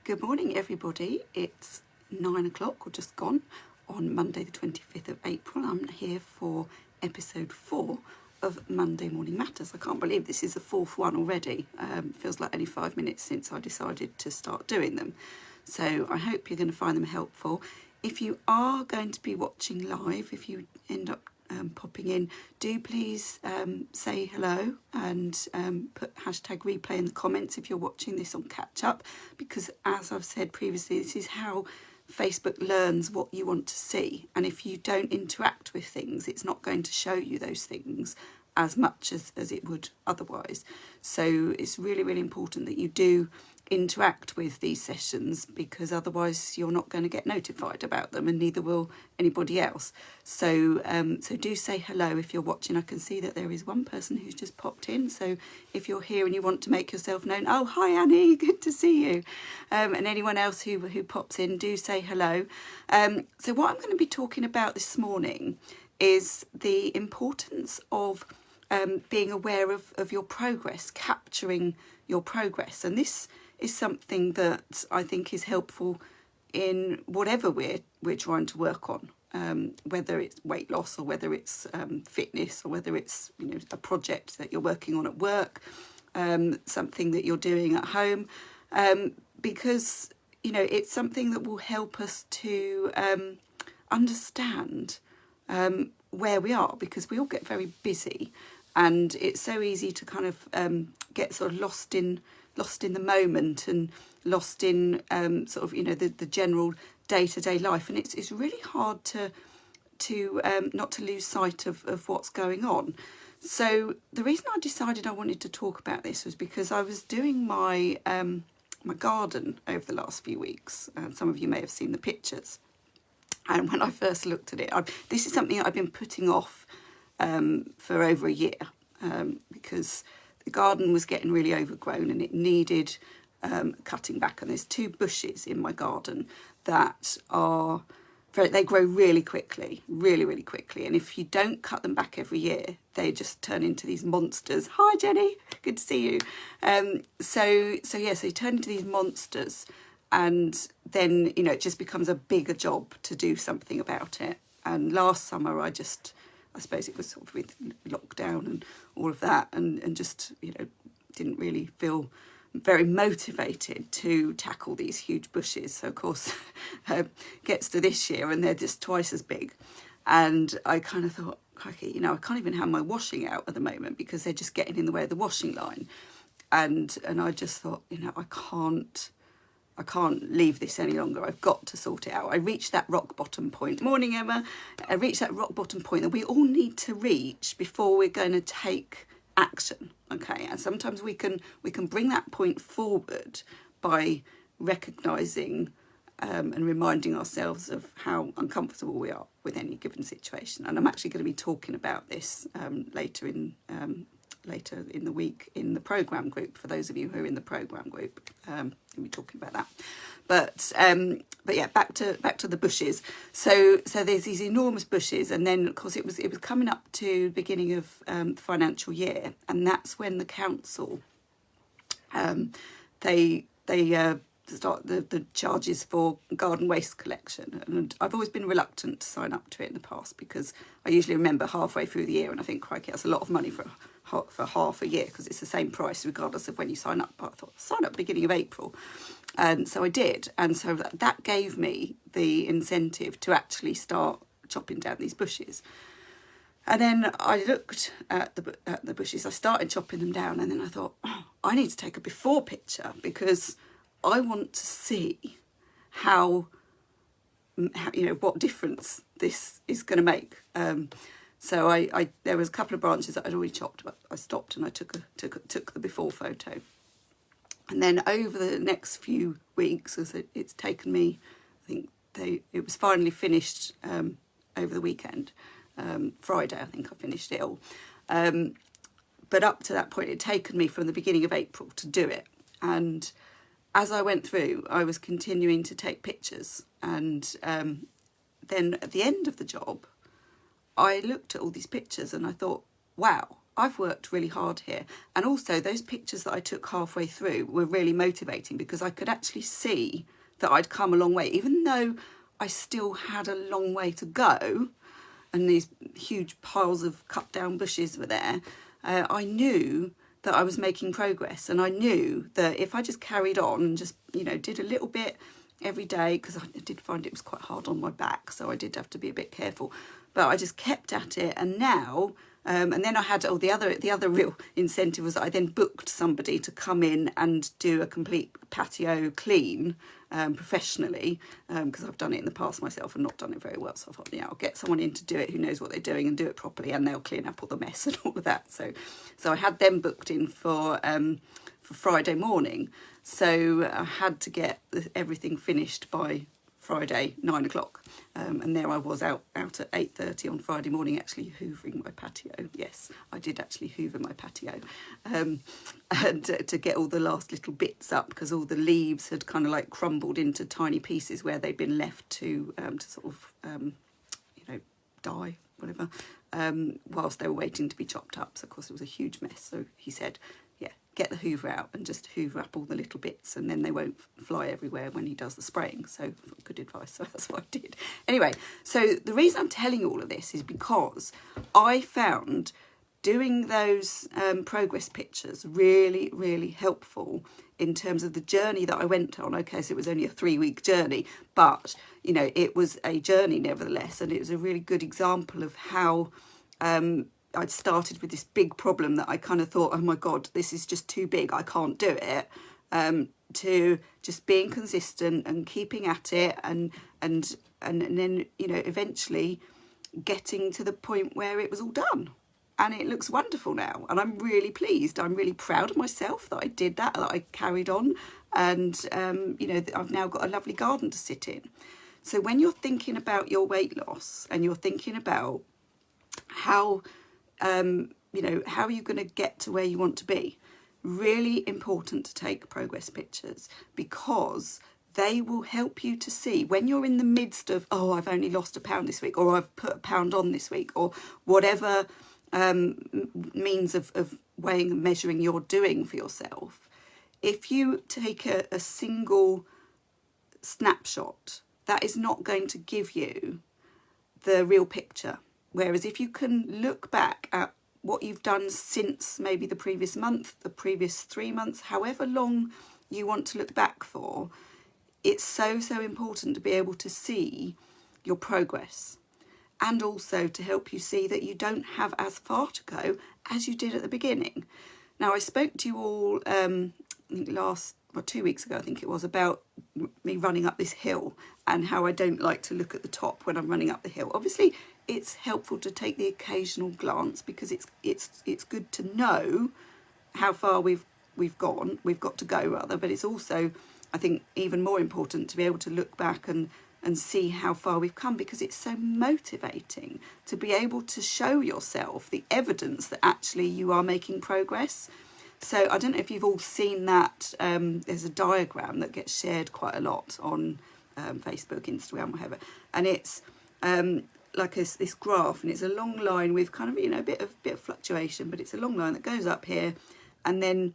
Good morning, everybody. It's 9 o'clock, or just gone, on Monday the 25th of April. I'm here for episode 4 of Monday Morning Matters. I can't believe this is the fourth one already. Feels like only 5 minutes since I decided to start doing them. So I hope you're going to find them helpful. If you are going to be watching live, if you end up popping in, do please say hello and put hashtag replay in the comments if you're watching this on catch up, because as I've said previously, this is how Facebook learns what you want to see, and if you don't interact with things, it's not going to show you those things as much as it would otherwise. So it's really, really important that you do interact with these sessions, because otherwise you're not going to get notified about them, and neither will anybody else. So so do say hello if you're watching. I can see that there is one person who's just popped in, so if you're here and you want to make yourself known, oh hi Annie, good to see you, and anyone else who pops in, do say hello. So what I'm going to be talking about this morning is the importance of being aware of your progress, capturing your progress. And this is something that I think is helpful in whatever we're trying to work on, whether it's weight loss, or whether it's fitness, or whether it's a project that you're working on at work, something that you're doing at home, because it's something that will help us to understand where we are, because we all get very busy, and it's so easy to kind of get sort of lost in the moment, and lost in sort of the general day-to-day life, and it's really hard to not to lose sight of what's going on. So the reason I decided I wanted to talk about this was because I was doing my my garden over the last few weeks, and some of you may have seen the pictures. And when I first looked at it, this is something I've been putting off for over a year, because the garden was getting really overgrown and it needed cutting back. And there's 2 bushes in my garden that they grow really quickly, really, really quickly. And if you don't cut them back every year, they just turn into these monsters. Hi, Jenny, good to see you. So you turn into these monsters. And then, it just becomes a bigger job to do something about it. And last summer, I suppose it was sort of with lockdown and all of that, and just, didn't really feel very motivated to tackle these huge bushes. So, of course, gets to this year and they're just twice as big. And I kind of thought, crikey, I can't even have my washing out at the moment because they're just getting in the way of the washing line. And I just thought, I can't leave this any longer. I've got to sort it out. I reached that rock bottom point. Morning, Emma. I reached that rock bottom point that we all need to reach before we're going to take action. Okay, and sometimes we can bring that point forward by recognising and reminding ourselves of how uncomfortable we are with any given situation. And I'm actually going to be talking about this later in the week in the programme group. For those of you who are in the programme group, we'll be talking about that. But yeah, back to the bushes. So there's these enormous bushes, and then of course it was coming up to the beginning of the financial year, and that's when the council they start the charges for garden waste collection. And I've always been reluctant to sign up to it in the past, because I usually remember halfway through the year and I think, crikey, that's a lot of money for half a year, because it's the same price regardless of when you sign up. But I thought, sign up beginning of April. And so I did. And so that gave me the incentive to actually start chopping down these bushes. And then I looked at the bushes, I started chopping them down, and then I thought, oh, I need to take a before picture, because I want to see how what difference this is going to make. So I there was a couple of branches that I'd already chopped, but I stopped and I took the before photo. And then over the next few weeks, as it's taken me, I think it was finally finished over the weekend. Friday, I think I finished it all. But up to that point, it had taken me from the beginning of April to do it. And as I went through, I was continuing to take pictures. And then at the end of the job, I looked at all these pictures and I thought, wow, I've worked really hard here. And also those pictures that I took halfway through were really motivating because I could actually see that I'd come a long way, even though I still had a long way to go and these huge piles of cut down bushes were there. I knew that I was making progress, and I knew that if I just carried on and just, you know, did a little bit every day, because I did find it was quite hard on my back, so I did have to be a bit careful, but I just kept at it. And now and then I had the other real incentive was that I then booked somebody to come in and do a complete patio clean professionally, because I've done it in the past myself and not done it very well. So I thought, yeah, I'll get someone in to do it who knows what they're doing and do it properly, and they'll clean up all the mess and all of that. So I had them booked in for Friday morning. So I had to get everything finished by Friday 9 o'clock, and there I was out at 8:30 on Friday morning, actually hoovering my patio. Yes, I did actually hoover my patio, and to get all the last little bits up, because all the leaves had kind of like crumbled into tiny pieces where they'd been left to sort of you know, die, whatever, whilst they were waiting to be chopped up. So of course it was a huge mess. So he said, yeah, get the hoover out and just hoover up all the little bits, and then they won't fly everywhere when he does the spraying. So good advice. So that's what I did. Anyway, so the reason I'm telling you all of this is because I found doing those progress pictures really, really helpful in terms of the journey that I went on. Okay, so it was only a 3-week journey, but, you know, it was a journey nevertheless, and it was a really good example of how I'd started with this big problem that I kind of thought, oh my God, this is just too big, I can't do it, to just being consistent and keeping at it, and then, you know, eventually getting to the point where it was all done. And it looks wonderful now, and I'm really pleased. I'm really proud of myself that I did that I carried on, and you know, I've now got a lovely garden to sit in. So when you're thinking about your weight loss and you're thinking about how you know, how are you going to get to where you want to be, really important to take progress pictures, because they will help you to see when you're in the midst of, oh, I've only lost a pound this week, or I've put a pound on this week, or whatever means of weighing and measuring you're doing for yourself. If you take a single snapshot, that is not going to give you the real picture. Whereas if you can look back at what you've done since maybe the previous month, the previous 3 months, however long you want to look back for, it's so important to be able to see your progress, and also to help you see that you don't have as far to go as you did at the beginning. Now, I spoke to you all I think 2 weeks ago, I think it was, about me running up this hill and how I don't like to look at the top when I'm running up the hill. Obviously, it's helpful to take the occasional glance, because it's good to know how far we've got to go rather, but it's also, I think, even more important to be able to look back and see how far we've come, because it's so motivating to be able to show yourself the evidence that actually you are making progress. So I don't know if you've all seen that. There's a diagram that gets shared quite a lot on Facebook, Instagram, whatever, and it's like this graph, and it's a long line with kind of, you know, a bit of fluctuation, but it's a long line that goes up here, and then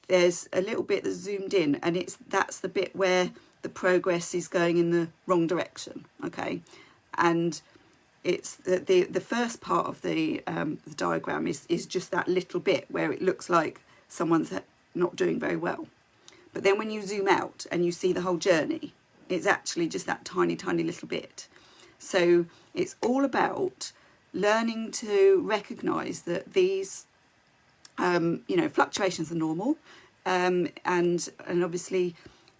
there's a little bit that's zoomed in, and that's the bit where the progress is going in the wrong direction. Okay, and it's the first part of the diagram is just that little bit where it looks like someone's not doing very well, but then when you zoom out and you see the whole journey, it's actually just that tiny little bit. So it's all about learning to recognize that these you know, fluctuations are normal, and obviously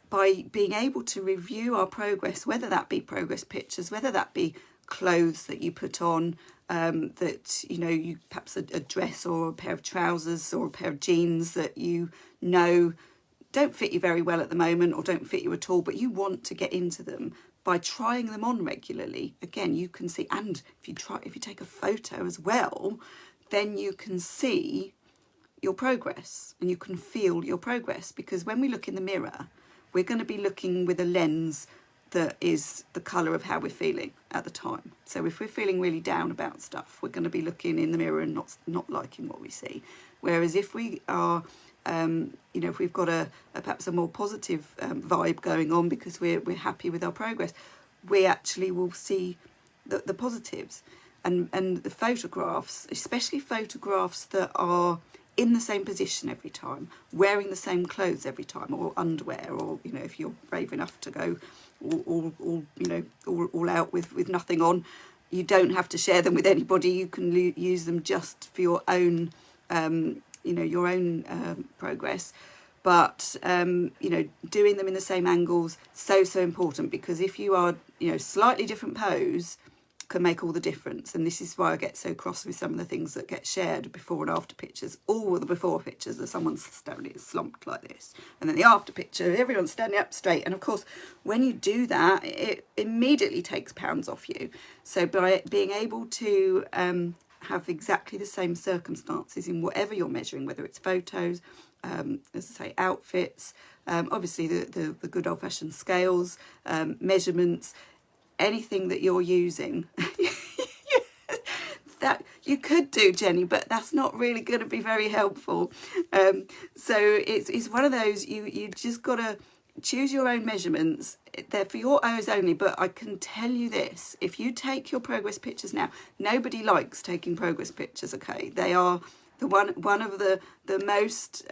by being able to review our progress, whether that be progress pictures, whether that be clothes that you put on, that, you know, you perhaps a dress or a pair of trousers or a pair of jeans that you know don't fit you very well at the moment, or don't fit you at all, but you want to get into them. By trying them on regularly, again, you can see, and if you take a photo as well, then you can see your progress and you can feel your progress. Because when we look in the mirror, we're going to be looking with a lens that is the colour of how we're feeling at the time. So if we're feeling really down about stuff, we're going to be looking in the mirror and not liking what we see. Whereas if we are, if we've got perhaps a more positive vibe going on because we're happy with our progress, we actually will see the positives. And the photographs, especially photographs that are in the same position every time, wearing the same clothes every time, or underwear, or if you're brave enough to go all out with nothing on, you don't have to share them with anybody. You can use them just for your own progress. But doing them in the same angles, so important, because if you are slightly different pose, can make all the difference. And this is why I get so cross with some of the things that get shared, before and after pictures. All the before pictures are someone's standing slumped like this, and then the after picture, everyone's standing up straight. And of course, when you do that, it immediately takes pounds off you. So by being able to have exactly the same circumstances in whatever you're measuring, whether it's photos, as I say, outfits, obviously the good old-fashioned scales, measurements, anything that you're using that you could do, Jenny, but that's not really going to be very helpful. So it's one of those, you just got to choose your own measurements. They're for your eyes only, but I can tell you this, if you take your progress pictures now, nobody likes taking progress pictures, okay? They are one of the most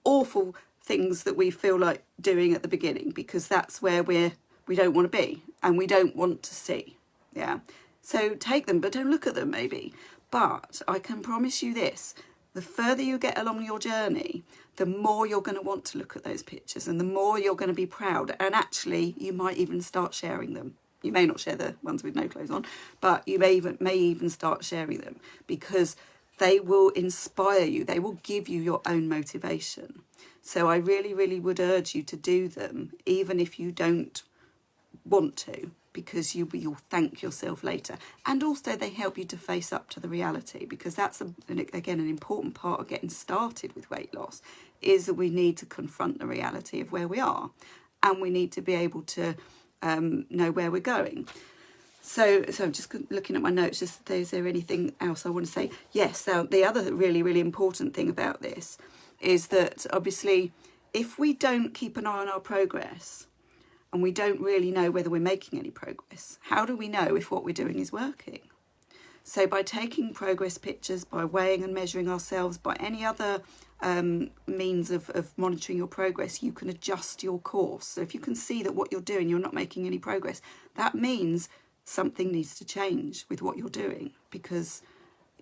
awful things that we feel like doing at the beginning, because that's where we don't want to be and we don't want to see. Yeah. So take them, but don't look at them maybe. But I can promise you this, the further you get along your journey, the more you're going to want to look at those pictures, and the more you're going to be proud. And actually, you might even start sharing them. You may not share the ones with no clothes on, but you may even start sharing them, because they will inspire you. They will give you your own motivation. So I really, really would urge you to do them, even if you don't want to, because you'll thank yourself later. And also they help you to face up to the reality, because that's again an important part of getting started with weight loss, is that we need to confront the reality of where we are, and we need to be able to know where we're going. So I'm just looking at my notes, just is there anything else I want to say? Yes, so the other really, really important thing about this is that obviously if we don't keep an eye on our progress, and we don't really know whether we're making any progress, how do we know if what we're doing is working? So by taking progress pictures, by weighing and measuring ourselves, by any other means of monitoring your progress, you can adjust your course. So if you can see that what you're doing, you're not making any progress, that means something needs to change with what you're doing, because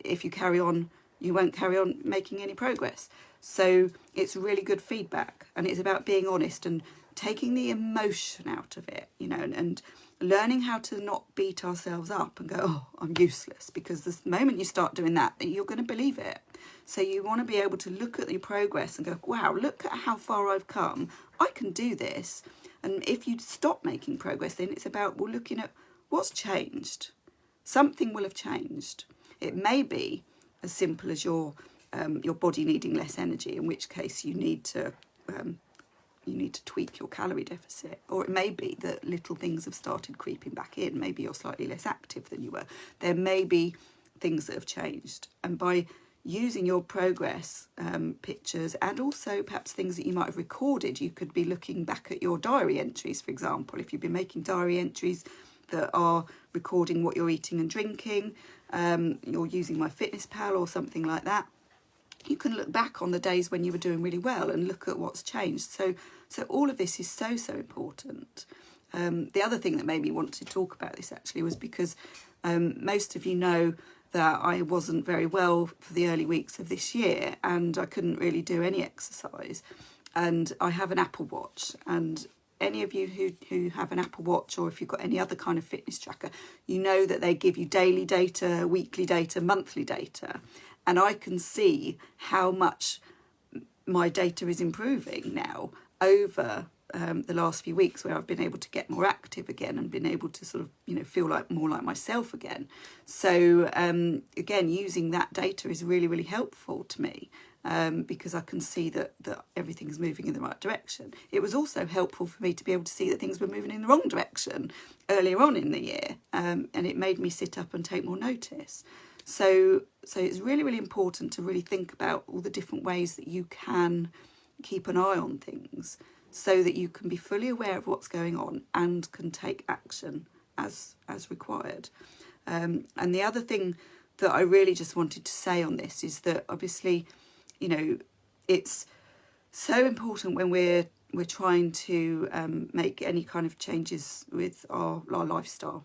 if you carry on, you won't carry on making any progress. So it's really good feedback, and it's about being honest and taking the emotion out of it, and learning how to not beat ourselves up and go, oh, I'm useless, because the moment you start doing that, you're going to believe it. So you want to be able to look at your progress and go, wow, look at how far I've come. I can do this. And if you stop making progress, then it's about looking at what's changed. Something will have changed. It may be as simple as your body needing less energy, in which case you need to tweak your calorie deficit. Or it may be that little things have started creeping back in. Maybe you're slightly less active than you were. There may be things that have changed. And by using your progress pictures, and also perhaps things that you might have recorded, you could be looking back at your diary entries, for example. If you've been making diary entries that are recording what you're eating and drinking, you're using MyFitnessPal or something like that, you can look back on the days when you were doing really well and look at what's changed. So all of this is so important. The other thing that made me want to talk about this actually was because most of you know that I wasn't very well for the early weeks of this year, and I couldn't really do any exercise. And I have an Apple Watch, and any of you who have an Apple Watch, or if you've got any other kind of fitness tracker, you know that they give you daily data, weekly data, monthly data. And I can see how much my data is improving now over the last few weeks, where I've been able to get more active again and been able to sort of, feel like more like myself again. So again, using that data is really, really helpful to me. because I can see that everything's moving in the right direction. It was also helpful for me to be able to see that things were moving in the wrong direction earlier on in the year, and it made me sit up and take more notice. So it's really, really important to really think about all the different ways that you can keep an eye on things so that you can be fully aware of what's going on and can take action as required. And the other thing that I really just wanted to say on this is that obviously, you know, it's so important when we're trying to make any kind of changes with our lifestyle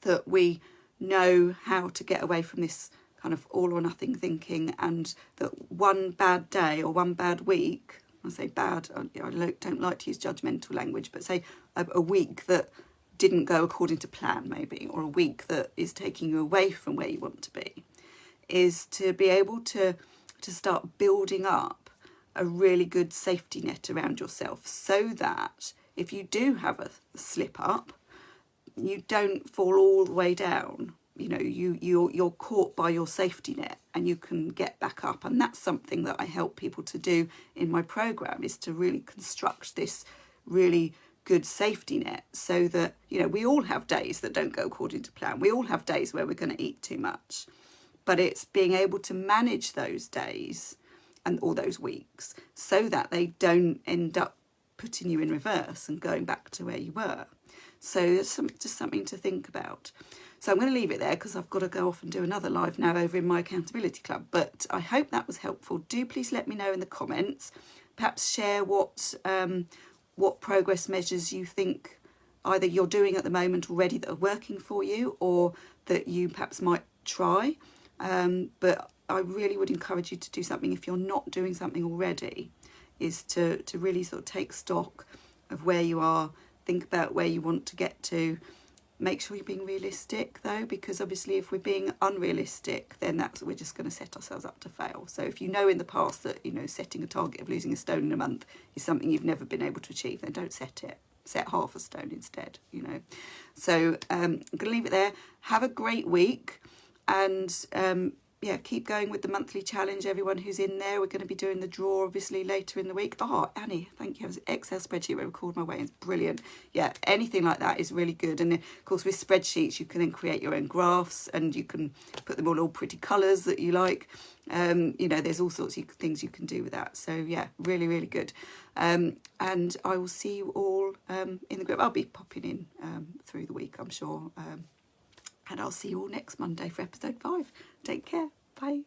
that we know how to get away from this kind of all or nothing thinking, and that one bad day or one bad week, I say bad, I don't like to use judgmental language, but say a week that didn't go according to plan maybe, or a week that is taking you away from where you want to be, is to be able to start building up a really good safety net around yourself, so that if you do have a slip up, you don't fall all the way down. You know, you're caught by your safety net and you can get back up. And that's something that I help people to do in my program, is to really construct this really good safety net, so that, you know, we all have days that don't go according to plan. We all have days where we're going to eat too much, but it's being able to manage those days and all those weeks so that they don't end up putting you in reverse and going back to where you were. So it's just something to think about. So I'm going to leave it there because I've got to go off and do another live now over in my accountability club. But I hope that was helpful. Do please let me know in the comments. Perhaps share what progress measures you think either you're doing at the moment already that are working for you, or that you perhaps might try. But I really would encourage you to do something if you're not doing something already, is to really sort of take stock of where you are, think about where you want to get to. Make sure you're being realistic though, because obviously if we're being unrealistic, then we're just going to set ourselves up to fail. So if you know in the past that, you know, setting a target of losing a stone in a month is something you've never been able to achieve, then don't set it. Set half a stone instead, you know. So I'm going to leave it there. Have a great week, and yeah, keep going with the monthly challenge. Everyone who's in there, we're going to be doing the draw obviously later in the week. Oh, Annie, thank you. It was an Excel spreadsheet where I record my weigh-ins. Brilliant. Yeah, anything like that is really good. And of course with spreadsheets you can then create your own graphs, and you can put them all pretty colours that you like. You know, there's all sorts of things you can do with that. So yeah, really, really good. And I will see you all in the group. I'll be popping in through the week, I'm sure. And I'll see you all next Monday for episode 5. Take care. Bye.